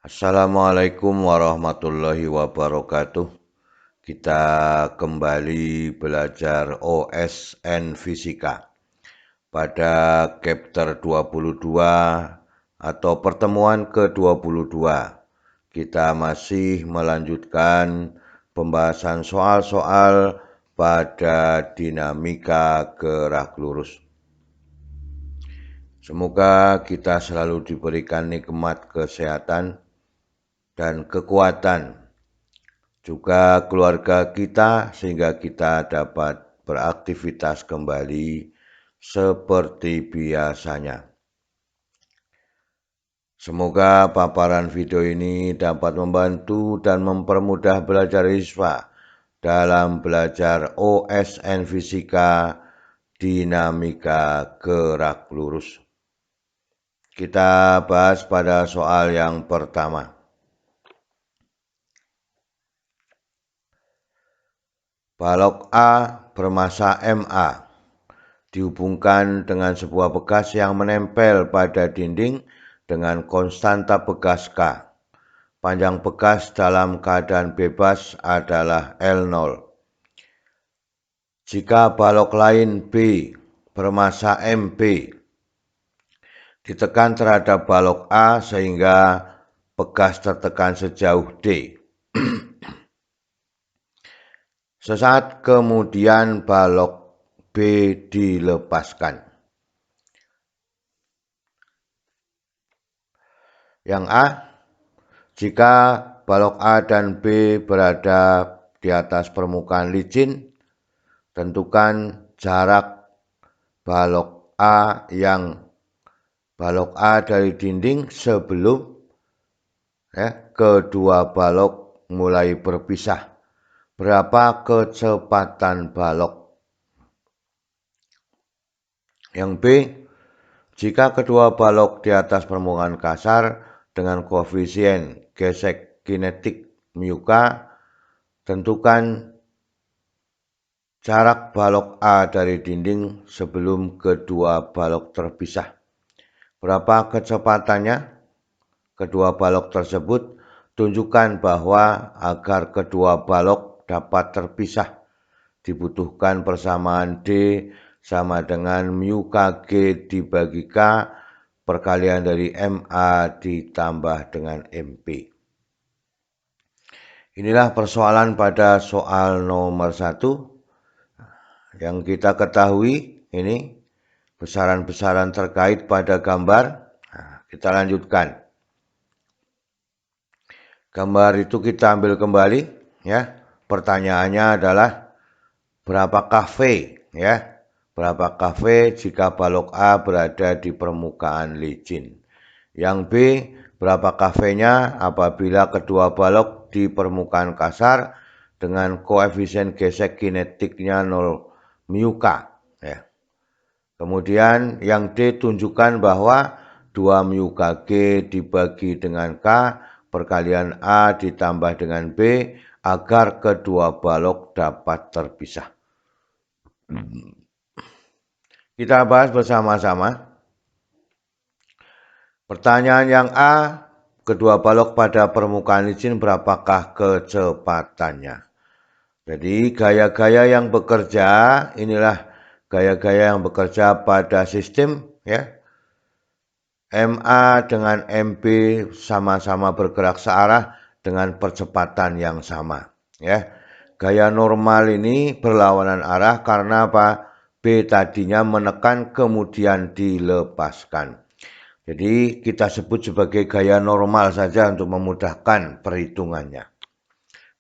Assalamualaikum warahmatullahi wabarakatuh. Kita kembali belajar OSN Fisika pada chapter 22 atau pertemuan ke-22. Kita masih melanjutkan pembahasan soal-soal pada dinamika gerak lurus. Semoga kita selalu diberikan nikmat kesehatan dan kekuatan, juga keluarga kita, sehingga kita dapat beraktivitas kembali seperti biasanya. Semoga paparan video ini dapat membantu dan mempermudah belajar siswa dalam belajar OSN Fisika dinamika gerak lurus. Kita bahas pada soal yang pertama. Balok A bermassa MA dihubungkan dengan sebuah bekas yang menempel pada dinding dengan konstanta bekas K. Panjang bekas dalam keadaan bebas adalah L0. Jika balok lain B bermassa MB ditekan terhadap balok A sehingga bekas tertekan sejauh D. Sesaat kemudian balok B dilepaskan. Yang A, jika balok A dan B berada di atas permukaan licin, tentukan jarak balok A dari dinding sebelum kedua balok mulai berpisah. Berapa kecepatan balok? Yang B, jika kedua balok di atas permukaan kasar dengan koefisien gesek kinetik μk, tentukan jarak balok A dari dinding sebelum kedua balok terpisah. Berapa kecepatannya kedua balok tersebut? Tunjukkan bahwa agar kedua balok dapat terpisah dibutuhkan persamaan D sama dengan mu kg dibagi K perkalian dari MA ditambah dengan MP. Inilah persoalan pada soal nomor 1. Yang kita ketahui ini besaran-besaran terkait pada gambar. Nah, kita lanjutkan. Gambar itu kita ambil kembali ya. Pertanyaannya adalah berapakah V ya? Berapakah V jika balok A berada di permukaan licin? Yang B, berapakah V-nya apabila kedua balok di permukaan kasar dengan koefisien gesek kinetiknya 0 mu K ya. Kemudian yang D, tunjukkan bahwa 2 mu kg dibagi dengan K perkalian A ditambah dengan B agar kedua balok dapat terpisah. Kita bahas bersama-sama. Pertanyaan yang A, kedua balok pada permukaan licin berapakah kecepatannya? Jadi gaya-gaya yang bekerja, inilah gaya-gaya yang bekerja pada sistem ya. MA dengan MP sama-sama bergerak searah dengan percepatan yang sama ya. Gaya normal ini berlawanan arah karena apa? B tadinya menekan kemudian dilepaskan. Jadi kita sebut sebagai gaya normal saja untuk memudahkan perhitungannya.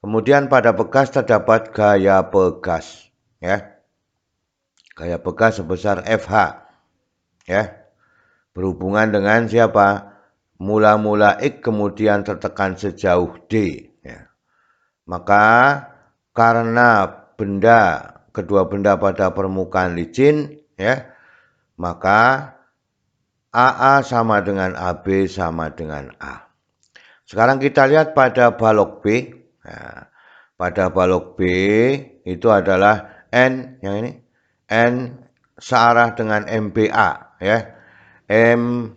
Kemudian pada bekas terdapat gaya bekas ya. Gaya bekas sebesar FH ya. Berhubungan dengan siapa? Mula-mula X kemudian tertekan sejauh D ya. Maka karena kedua benda pada permukaan licin ya, maka AA sama dengan AB sama dengan A. Sekarang kita lihat pada balok B. Nah, pada balok B itu adalah N, yang ini N searah dengan MBA ya. MBAB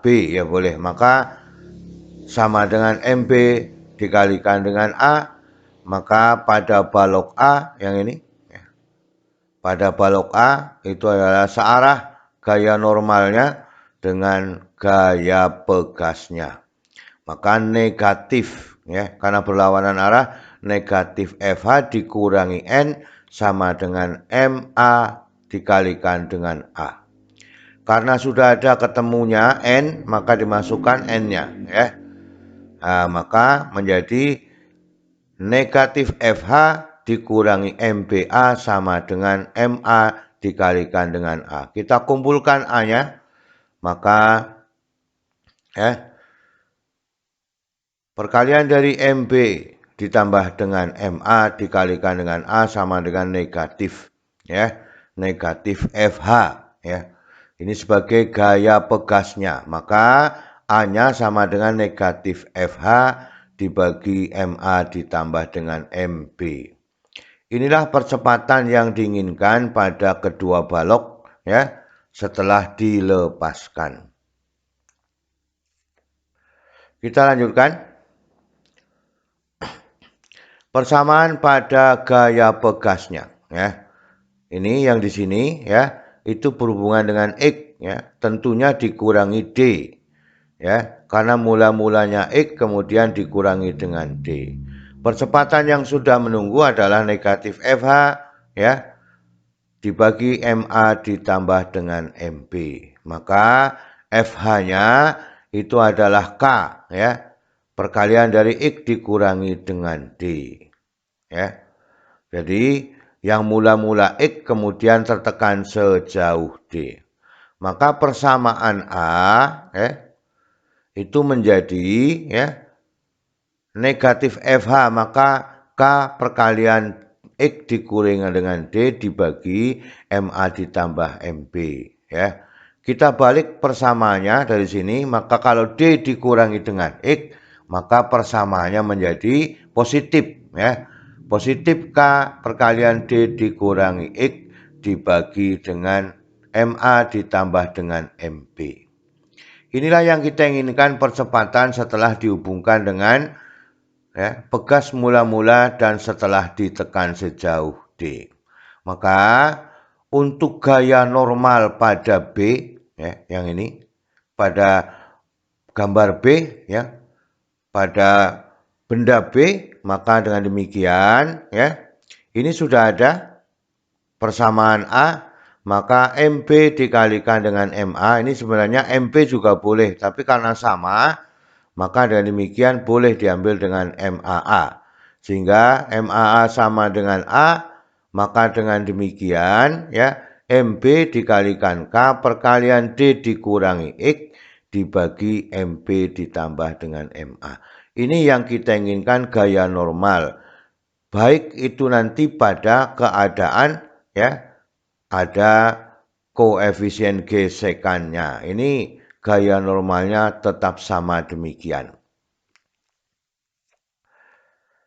ya boleh. Maka sama dengan MB dikalikan dengan A, maka pada balok A yang ini, pada balok A itu adalah searah gaya normalnya dengan gaya pegasnya. Maka negatif, ya, karena berlawanan arah, negatif FH dikurangi N sama dengan MA dikalikan dengan A. Karena sudah ada ketemunya N, maka dimasukkan N-nya, ya. Nah, maka menjadi negatif FH dikurangi MBA sama dengan MA dikalikan dengan A. Kita kumpulkan A-nya, maka perkalian dari MB ditambah dengan MA dikalikan dengan A sama dengan negatif, ya, negatif FH, ya. Ini sebagai gaya pegasnya, maka A-nya sama dengan negatif FH dibagi MA ditambah dengan MB. Inilah percepatan yang diinginkan pada kedua balok, ya, setelah dilepaskan. Kita lanjutkan. Persamaan pada gaya pegasnya, ya. Ini yang di sini, ya, itu berhubungan dengan X, ya, tentunya dikurangi D, ya, karena mula-mulanya X kemudian dikurangi dengan D. Percepatan yang sudah menunggu adalah negatif FH, ya, dibagi MA ditambah dengan MB. Maka FH-nya itu adalah K, ya, perkalian dari X dikurangi dengan D, ya. Jadi yang mula-mula X kemudian tertekan sejauh D. Maka persamaan A, itu menjadi, ya, negatif FH, maka K perkalian X dikurangi dengan D dibagi MA ditambah MB, ya. Kita balik persamaannya dari sini, maka kalau D dikurangi dengan X, maka persamaannya menjadi positif, ya. Positif K perkalian D dikurangi X dibagi dengan MA ditambah dengan MB. Inilah yang kita inginkan percepatan setelah dihubungkan dengan, ya, pegas mula-mula dan setelah ditekan sejauh D. Maka untuk gaya normal pada B, ya, yang ini, pada gambar B, ya, pada benda B, maka dengan demikian, ya, ini sudah ada persamaan A, maka MB dikalikan dengan MA. Ini sebenarnya MB juga boleh, tapi karena sama, maka dengan demikian boleh diambil dengan MAA. Sehingga MAA sama dengan A, maka dengan demikian, ya, MB dikalikan K perkalian D dikurangi X dibagi MB ditambah dengan MA. Ini yang kita inginkan gaya normal. Baik itu nanti pada keadaan, ya, ada koefisien gesekannya. Ini gaya normalnya tetap sama demikian.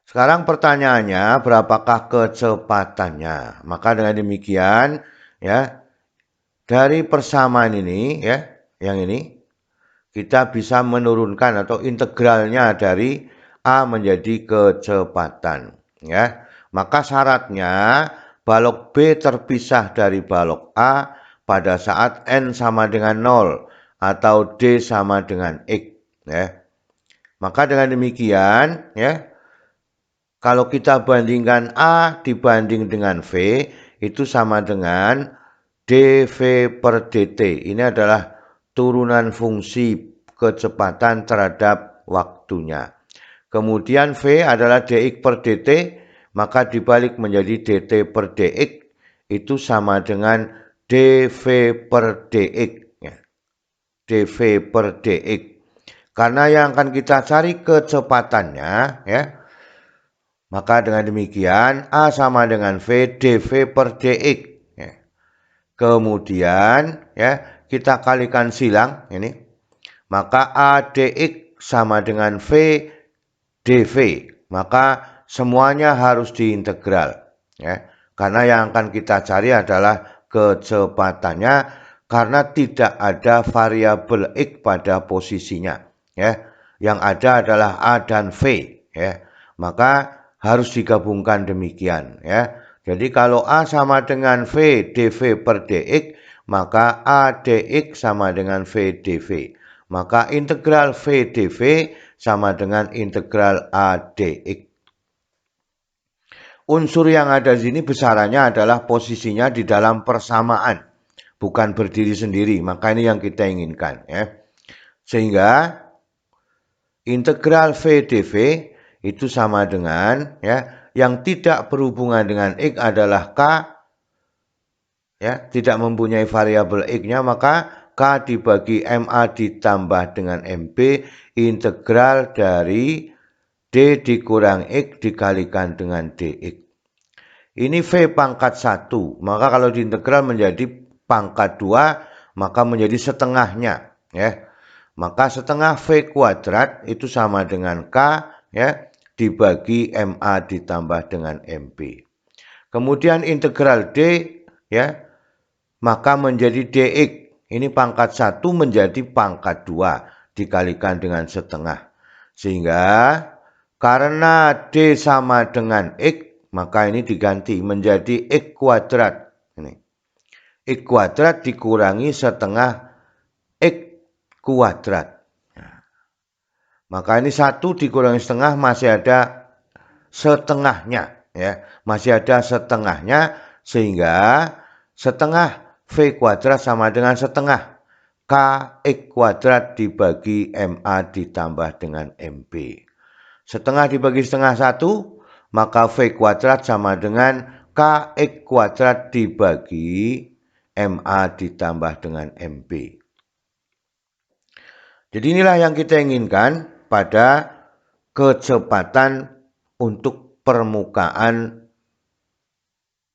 Sekarang pertanyaannya, berapakah kecepatannya? Maka dengan demikian, ya, dari persamaan ini, ya, yang ini, kita bisa menurunkan atau integralnya dari A menjadi kecepatan, ya. Maka syaratnya balok B terpisah dari balok A pada saat N sama dengan 0 atau D sama dengan X, ya. Maka dengan demikian, ya, kalau kita bandingkan A dibanding dengan V, itu sama dengan dV per dt. Ini adalah turunan fungsi kecepatan terhadap waktunya. Kemudian V adalah dx per dt, maka dibalik menjadi dt per dx, itu sama dengan dv per dx, ya. dv per dx. Karena yang akan kita cari kecepatannya, ya, maka dengan demikian A sama dengan V dv per dx, ya. Kemudian, ya, kita kalikan silang ini, maka A dx sama dengan V dv, maka semuanya harus diintegral, ya, karena yang akan kita cari adalah kecepatannya karena tidak ada variabel X pada posisinya, ya. yang ada adalah A dan V, ya. Maka harus digabungkan demikian, ya. Jadi kalau A sama dengan V dV per dx, maka A dx sama dengan V dV. Maka integral V dV sama dengan integral A dx. Unsur yang ada di sini besarannya adalah posisinya di dalam persamaan, bukan berdiri sendiri. Maka ini yang kita inginkan, ya. Sehingga integral V dV itu sama dengan, ya, yang tidak berhubungan dengan X adalah K, ya, tidak mempunyai variabel X-nya, maka K dibagi MA ditambah dengan MB integral dari D dikurang X dikalikan dengan DX. Ini V pangkat 1, maka kalau diintegral menjadi pangkat 2, maka menjadi setengahnya, ya. Maka setengah V kuadrat itu sama dengan K, ya, dibagi MA ditambah dengan MB. Kemudian integral D, ya, maka menjadi DX. Ini pangkat 1 menjadi pangkat 2 dikalikan dengan setengah. Sehingga karena D sama dengan X, maka ini diganti menjadi X kuadrat. Ini. X kuadrat dikurangi setengah X kuadrat. Maka ini 1 dikurangi setengah masih ada setengahnya, ya. Masih ada setengahnya, sehingga setengah V kuadrat sama dengan setengah KX kuadrat dibagi MA ditambah dengan MB. Setengah dibagi setengah 1, maka V kuadrat sama dengan KX kuadrat dibagi MA ditambah dengan MB. Jadi inilah yang kita inginkan pada kecepatan untuk permukaan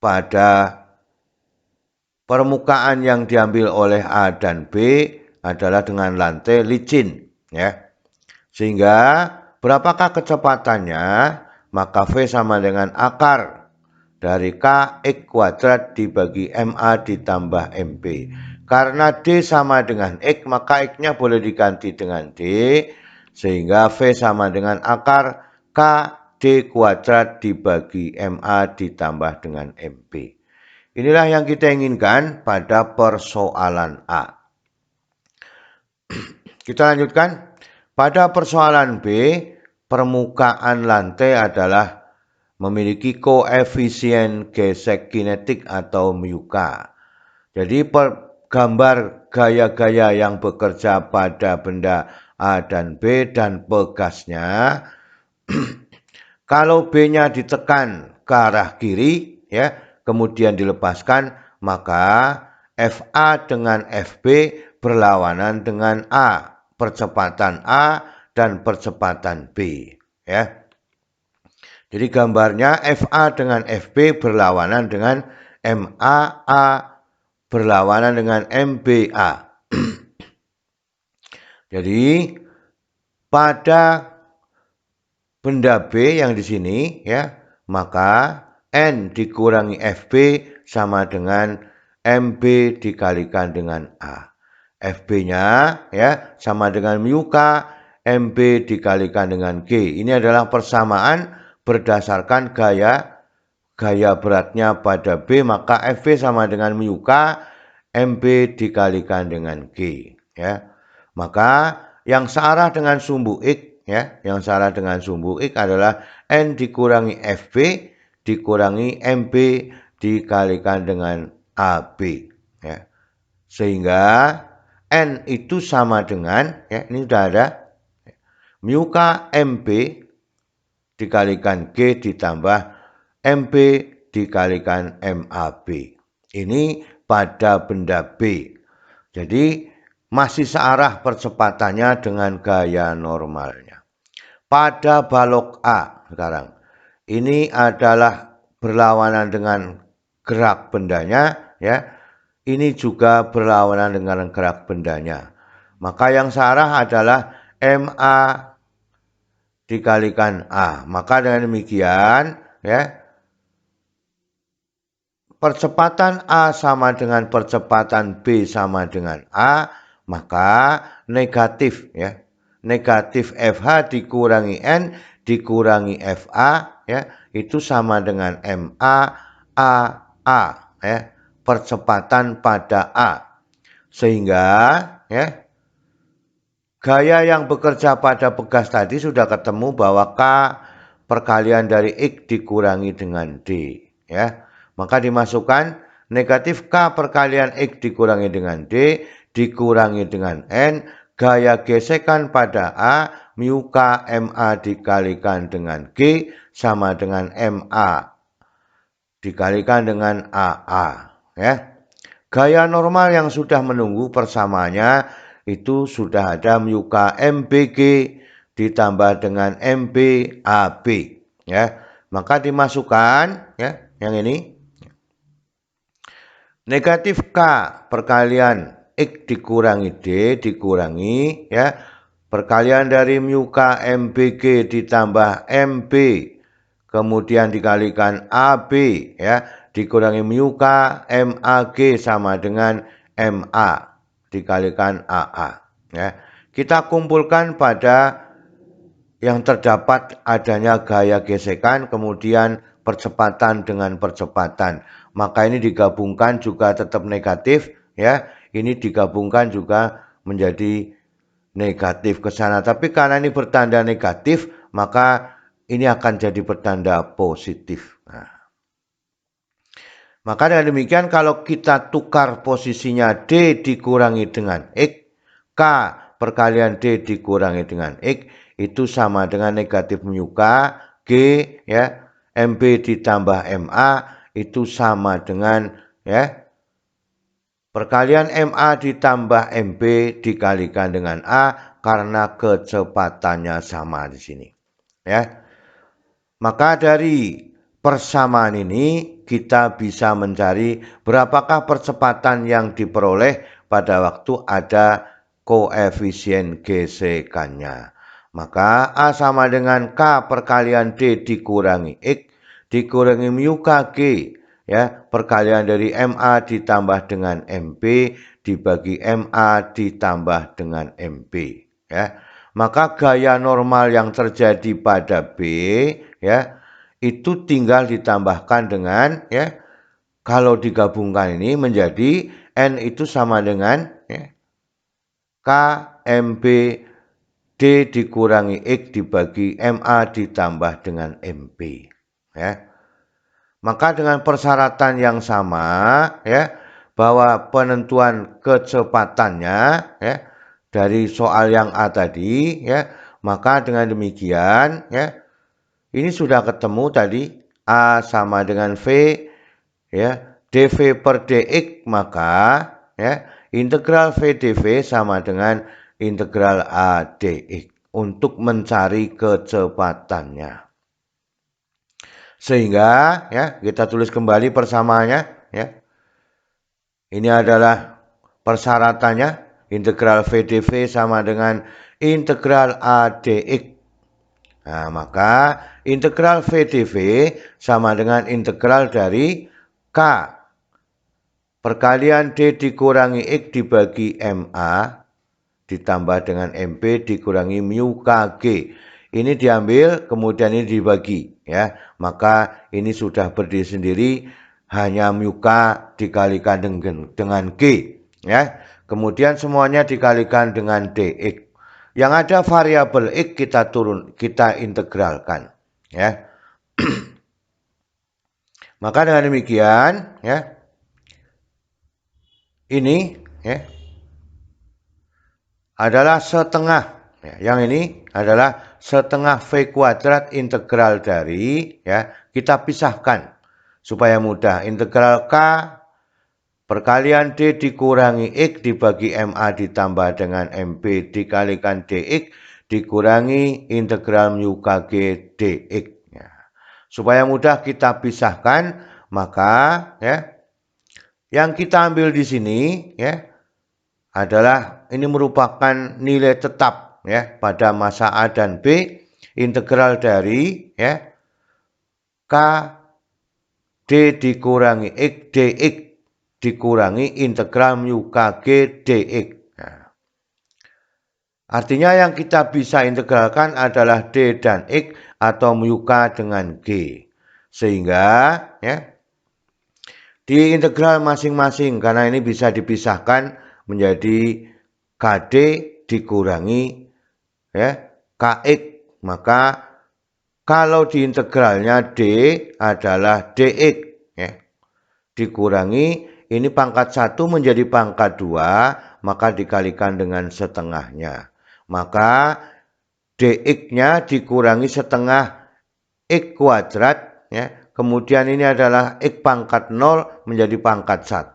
pada permukaan yang diambil oleh A dan B adalah dengan lantai licin, ya. Sehingga berapakah kecepatannya? Maka V sama dengan akar dari KX kuadrat dibagi MA ditambah MB. Karena D sama dengan X, maka X-nya boleh diganti dengan D, sehingga V sama dengan akar K D kuadrat dibagi MA ditambah dengan MB. Inilah yang kita inginkan pada persoalan A. Kita lanjutkan. Pada persoalan B, permukaan lantai adalah memiliki koefisien gesek kinetik atau μk. Jadi gambar gaya-gaya yang bekerja pada benda A dan B dan pegasnya, kalau B-nya ditekan ke arah kiri, ya, kemudian dilepaskan, maka FA dengan FB berlawanan dengan A. Percepatan A dan percepatan B, ya. Jadi gambarnya FA dengan FB berlawanan dengan MAA berlawanan dengan MBA. Jadi pada benda B yang di sini, ya, maka N dikurangi FB sama dengan MB dikalikan dengan A. FB-nya, ya, sama dengan μk, MB dikalikan dengan G. Ini adalah persamaan berdasarkan gaya beratnya pada B, maka FB sama dengan μk, MB dikalikan dengan G, ya. Maka yang searah dengan sumbu X, ya, yang searah dengan sumbu X adalah N dikurangi FB dikurangi MB dikalikan dengan AB, ya. Sehingga N itu sama dengan, ya, ini sudah ada, μk MB dikalikan G ditambah MB dikalikan MAB. Ini pada benda B. Jadi masih searah percepatannya dengan gaya normalnya. Pada balok A sekarang, ini adalah berlawanan dengan gerak bendanya, ya. Ini juga berlawanan dengan gerak bendanya. Maka yang searah adalah MA dikalikan A. Maka dengan demikian, ya, percepatan A sama dengan percepatan B sama dengan A, maka negatif, ya. negatif FH dikurangi N dikurangi FA ya, itu sama dengan MA A ya, percepatan pada A. Sehingga ya, gaya yang bekerja pada pegas tadi sudah ketemu bahwa K perkalian dari X dikurangi dengan D ya. Maka dimasukkan negatif K perkalian X dikurangi dengan D dikurangi dengan N, gaya gesekan pada A mu K MA dikalikan dengan G sama dengan MA dikalikan dengan AA ya. Gaya normal yang sudah menunggu persamaannya itu sudah ada mu K MBG ditambah dengan MB AB ya. Maka dimasukkan ya yang ini negatif K perkalian X dikurangi D dikurangi ya, perkalian dari mu K MBG ditambah MB kemudian dikalikan AB ya, dikurangi mu K MAG sama dengan MA dikalikan AA ya. Kita kumpulkan pada yang terdapat adanya gaya gesekan kemudian percepatan dengan percepatan. Maka ini digabungkan juga tetap negatif ya. Ini digabungkan juga menjadi negatif ke sana. Tapi karena ini bertanda negatif, maka ini akan jadi bertanda positif. Nah, maka dengan demikian kalau kita tukar posisinya D dikurangi dengan X, K perkalian D dikurangi dengan X, itu sama dengan negatif mu K, G ya, MB ditambah MA, itu sama dengan ya, perkalian MA ditambah MB dikalikan dengan A karena kecepatannya sama di sini. Ya. Maka dari persamaan ini kita bisa mencari berapakah percepatan yang diperoleh pada waktu ada koefisien gesekannya. Maka A sama dengan K perkalian D dikurangi X dikurangi mu KG ya, perkalian dari MA ditambah dengan MB dibagi MA ditambah dengan MB ya. Maka gaya normal yang terjadi pada B ya itu tinggal ditambahkan dengan ya, kalau digabungkan ini menjadi N itu sama dengan ya, K MB D dikurangi X dibagi MA ditambah dengan MB ya. Maka dengan persyaratan yang sama ya, bahwa penentuan kecepatannya ya dari soal yang A tadi ya, maka dengan demikian ya ini sudah ketemu tadi A sama dengan V ya, dV per dx, maka ya integral V dV sama dengan integral A dx untuk mencari kecepatannya. Sehingga ya kita tulis kembali persamaannya ya. Ini adalah persyaratannya, integral V dV sama dengan integral A dx. Nah, maka integral V dV sama dengan integral dari K perkalian D dikurangi X dibagi MA ditambah dengan MB dikurangi mu KG. Ini diambil kemudian ini dibagi ya. Maka ini sudah berdiri sendiri, hanya mu K dikalikan dengan G ya. Kemudian semuanya dikalikan dengan dx. Yang ada variabel X kita integralkan ya. Maka dengan demikian ya, ini ya adalah setengah ya, yang ini adalah setengah V kuadrat integral dari ya, kita pisahkan supaya mudah, integral K perkalian D dikurangi X dibagi MA ditambah dengan MB dikalikan DX dikurangi integral mu KG DX ya. Supaya mudah kita pisahkan, maka ya yang kita ambil di sini ya adalah ini merupakan nilai tetap ya pada masa A dan B, integral dari ya K D dikurangi X DX dikurangi integral mu KG DX. Nah, Artinya yang kita bisa integralkan adalah D dan X atau mu K dengan G. Sehingga ya di integral masing-masing karena ini bisa dipisahkan menjadi KD dikurangi ya KX, maka kalau di integralnya D adalah DX ya. Dikurangi ini pangkat 1 menjadi pangkat 2, maka dikalikan dengan setengahnya. Maka dx-nya dikurangi setengah x kuadrat ya. Kemudian ini adalah x pangkat 0 menjadi pangkat 1.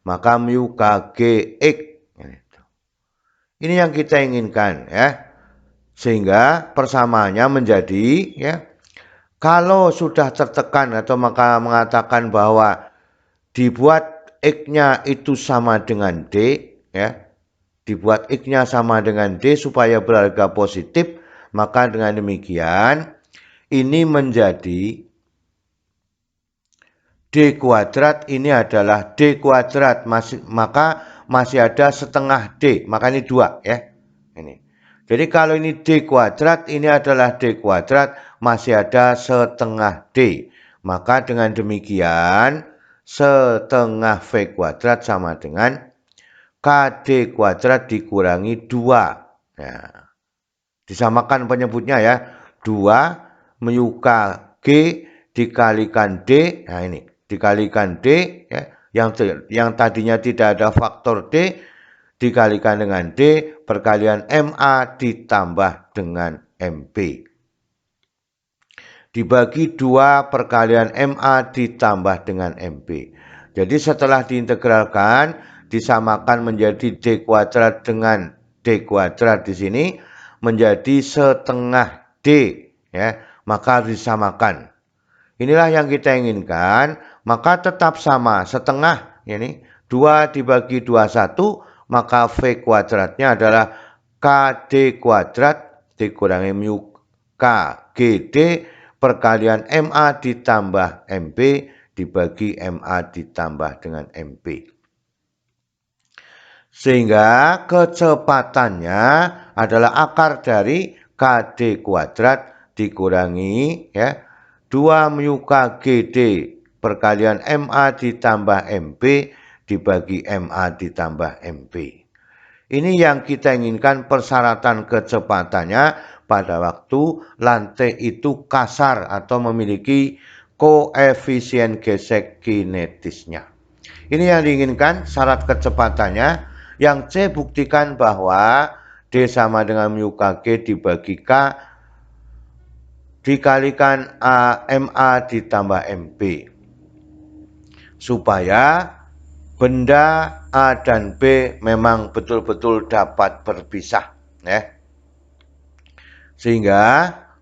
Maka mu kgx. Ini yang kita inginkan ya. Sehingga persamaannya menjadi ya, kalau sudah tertekan atau maka mengatakan bahwa dibuat x-nya itu sama dengan D ya. Dibuat x-nya sama dengan D supaya berharga positif, maka dengan demikian ini menjadi D kuadrat ini adalah D kuadrat maka masih ada setengah D, maka ini 2 ya. Ini. Jadi kalau ini D kuadrat, ini adalah D kuadrat, masih ada setengah D. Maka dengan demikian, setengah V kuadrat sama dengan KD kuadrat dikurangi 2. Ya. Disamakan penyebutnya ya. 2 mu Kg dikalikan D. Nah ini, dikalikan D ya. Yang tadinya tidak ada faktor D dikalikan dengan D perkalian MA ditambah dengan MP. Dibagi 2 perkalian MA ditambah dengan MP. Jadi setelah diintegralkan, disamakan menjadi D kuadrat dengan D kuadrat di sini menjadi setengah D ya, maka disamakan. Inilah yang kita inginkan, maka tetap sama setengah ini 2 dibagi 21, maka V kuadratnya adalah KD kuadrat dikurangi mu K GD perkalian MA ditambah MP dibagi MA ditambah dengan MP. Sehingga kecepatannya adalah akar dari KD kuadrat dikurangi ya 2 mu K GD perkalian MA ditambah MP dibagi MA ditambah MP. Ini yang kita inginkan persyaratan kecepatannya pada waktu lantai itu kasar atau memiliki koefisien gesek kinetisnya. Ini yang diinginkan syarat kecepatannya. Yang C buktikan bahwa D sama dengan mu Kg dibagi K dikalikan MA ditambah MP. Supaya benda A dan B memang betul-betul dapat berpisah ya. Sehingga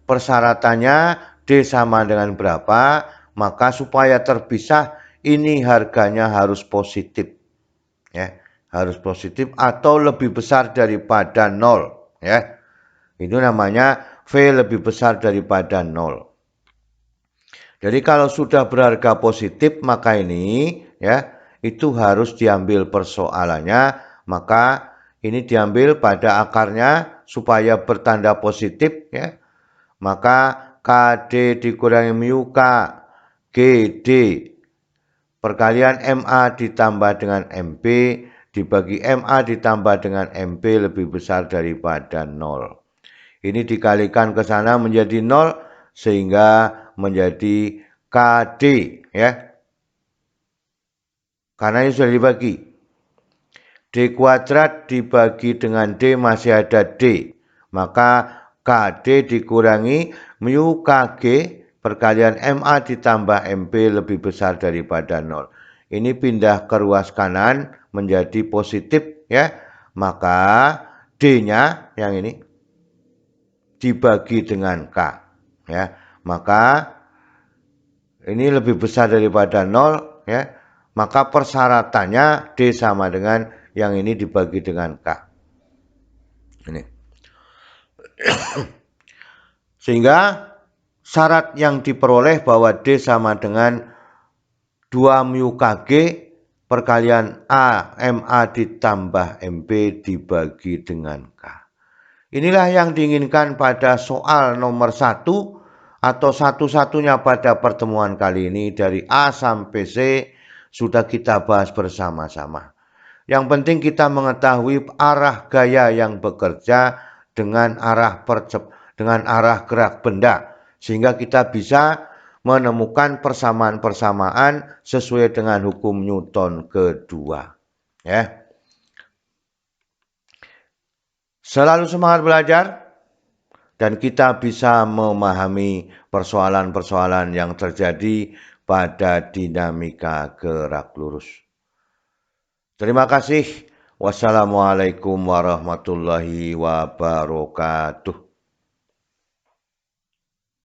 persyaratannya D sama dengan berapa, maka supaya terpisah ini harganya harus positif ya, harus positif atau lebih besar daripada 0 ya. Itu namanya V lebih besar daripada 0. Jadi kalau sudah berharga positif maka ini ya itu harus diambil persoalannya, maka ini diambil pada akarnya supaya bertanda positif ya. Maka KD dikurangi mu K GD perkalian MA ditambah dengan MP dibagi MA ditambah dengan MP lebih besar daripada 0. Ini dikalikan ke sana menjadi 0 sehingga menjadi KD ya. Karena ini sudah dibagi. D kuadrat dibagi dengan D masih ada D. Maka KD dikurangi mu Kg perkalian MA ditambah MP lebih besar daripada 0. Ini pindah ke ruas kanan menjadi positif ya. Maka D-nya yang ini dibagi dengan K ya. Maka ini lebih besar daripada 0 ya. Maka persyaratannya D sama dengan yang ini dibagi dengan K. Ini. Sehingga syarat yang diperoleh bahwa D sama dengan 2 mu Kg perkalian A MA ditambah MP dibagi dengan K. Inilah yang diinginkan pada soal nomor 1 atau satu-satunya pada pertemuan kali ini. Dari A sampai C sudah kita bahas bersama-sama. Yang penting kita mengetahui arah gaya yang bekerja dengan arah gerak benda, sehingga kita bisa menemukan persamaan-persamaan sesuai dengan hukum Newton kedua. Ya. Selalu semangat belajar dan kita bisa memahami persoalan-persoalan yang terjadi pada dinamika gerak lurus. Terima kasih. Wassalamualaikum warahmatullahi wabarakatuh.